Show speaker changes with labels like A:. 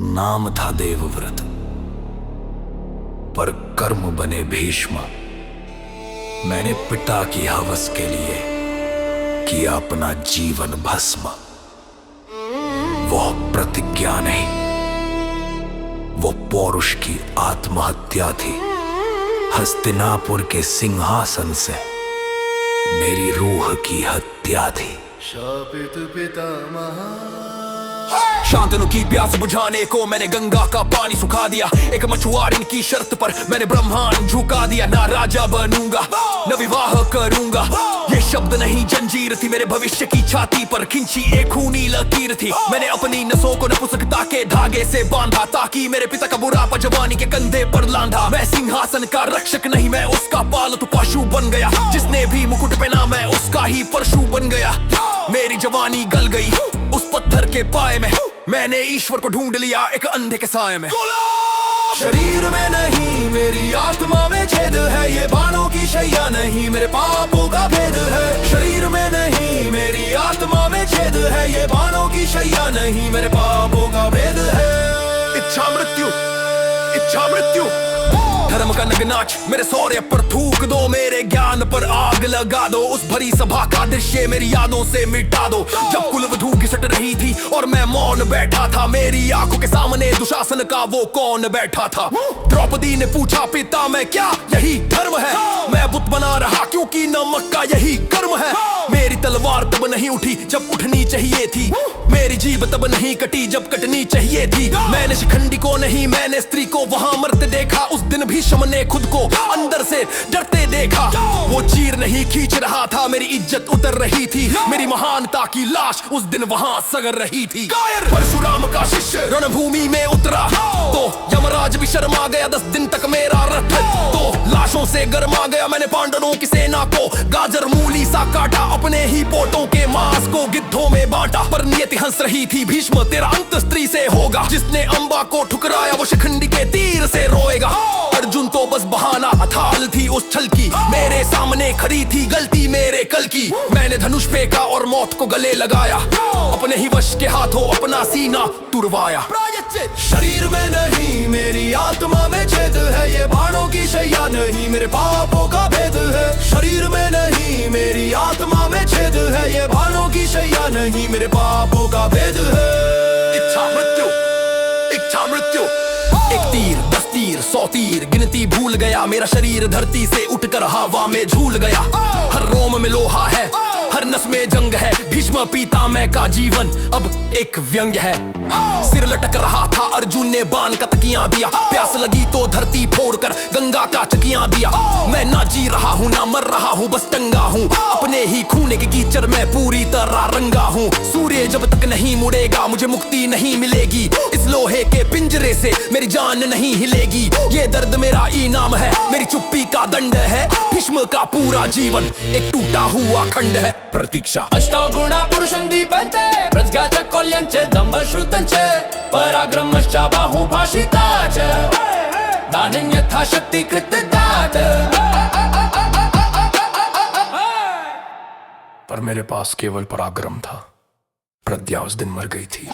A: नाम था देवव्रत, पर कर्म बने भीष्म। मैंने पिता की हवस के लिए किया अपना जीवन भस्म। वह प्रतिज्ञा नहीं, वो पौरुष की आत्महत्या थी। हस्तिनापुर के सिंहासन से मेरी रूह की हत्या थी।
B: शापित पितामह।
C: शांतनु की प्यास बुझाने को मैंने गंगा का पानी सुखा दिया। एक मछुआरे की शर्त पर मैंने ब्रह्मांड झुका दिया। ना राजा बनूंगा न विवाह करूंगा, ये शब्द नहीं जंजीर थी। मेरे भविष्य की छाती पर खिंची एक खूनी लकीर थी। मैंने अपनी नसों को नपुंसकता के धागे से बांधा, ताकि मेरे पिता का बुढ़ापा जवानी के कंधे पर लांधा। मैं सिंहासन का रक्षक नहीं, मैं उसका पालतू पशु बन गया। जिसने भी मुकुट पहना मैं उसका ही परशु बन गया। मेरी जवानी गल गई उस पत्थर के पाए में। मैंने ईश्वर को ढूंढ लिया एक अंधे के साए में।
B: शरीर में नहीं मेरी आत्मा में छेद है, ये बाणों की शैया नहीं मेरे पापों का भेद है। शरीर में नहीं मेरी आत्मा में छेद है, ये बाणों की शैया नहीं मेरे पापों का भेद है।
C: इच्छा मृत्यु, इच्छा मृत्यु, धर्म का नगनाच मेरे सौर्य पर थूक दो। मेरे ज्ञान पर आग लगा दो। उस भरी सभा का दृश्य मेरी यादों से मिटा दो। जब कुलवधू घिसट रही थी और मैं मौन बैठा था, मेरी आंखों के सामने दुशासन का वो कौन बैठा था। द्रौपदी ने पूछा पिता मैं क्या यही धर्म है? मैं बुत बना रहा क्योंकि नमक का यही कर्म है। मेरी तलवार तब नहीं उठी जब उठनी चाहिए थी। मेरी जीभ तब नहीं कटी जब कटनी चाहिए थी। मैंने शिखंडी को नहीं, मैंने स्त्री को वहां मरते देखा। उस दिन भीष्म ने खुद को अंदर से डरते देखा। वो चीर नहीं खींच रहा था, मेरी इज्जत उतर रही थी। मेरी महानता की लाश उस दिन वहां सगर रही थी।
B: परशुराम का शिष्य
C: रणभूमि में उतरा तो यमराज भी शर्मा गया। 10 दिन तक मेरा रथ तो लाशों से गर्मा गया। मैंने पांडवों की सेना को गाजर मूली सा काटा। अपने ही पोटों के मांस को गिद्धों में बांटा। पर नियति हंस रही थी, भीष्म तेरा अंत स्त्री से होगा। जिसने अंबा को ठुकराया वो शिखंडी के तीर से रोएगा। अर्जुन तो बस बहाना हथाल थी उस छल की। मेरे सामने खड़ी थी गलती मेरे कल की। मैंने धनुष फेंका और मौत को गले लगाया। अपने ही वश के हाथों अपना सीना तुड़वाया।
B: शरीर में नहीं मेरी आत्मा में छेद है, ये बाणों की शैया नहीं मेरे पापों का भेद है। शरीर में नहीं मेरी आत्मा में छेद है, ये बाणों की शैया नहीं मेरे पापों का भेद है।
C: इच्छा मृत्यु, इच्छा मृत्यु, एक तीर 10 तीर 100 तीर गिनती भूल गया। मेरा शरीर धरती से उठकर हवा में झूल गया। हर रोम में लोहा है, हर नस में जंग है। भीष्म पितामह का जीवन अब एक व्यंग्य है। सिर लटक रहा था, अर्जुन ने बाण का तकिया दिया। प्यास लगी तो धरती फोड़कर गंगा का चकिया दिया। मैं ना जी रहा हूँ ना मर रहा हूँ, बस टंगा हूँ अपने ही खूने के कीचड़ में पूरी तरह रंगा हूँ। सूर्य जब तक नहीं मुड़ेगा मुझे मुक्ति नहीं मिलेगी। इस लोहे के पिंजरे से मेरी जान नहीं हिलेगी। ये दर्द मेरा इनाम है, मेरी चुप्पी का दंड है। भीष्म का पूरा जीवन एक टूटा हुआ खंड है। प्रतीक्षा
D: अष्टगुणा पुरुषं दीपन्ते प्रज्ञा च कौल्यं च दम्भः श्रुतं च पराक्रमश्च बाहुभाषिता च दानं यथा शक्ति कृतदात।
C: पर मेरे पास केवल पराक्रम था, प्रज्ञा उस दिन मर गई थी।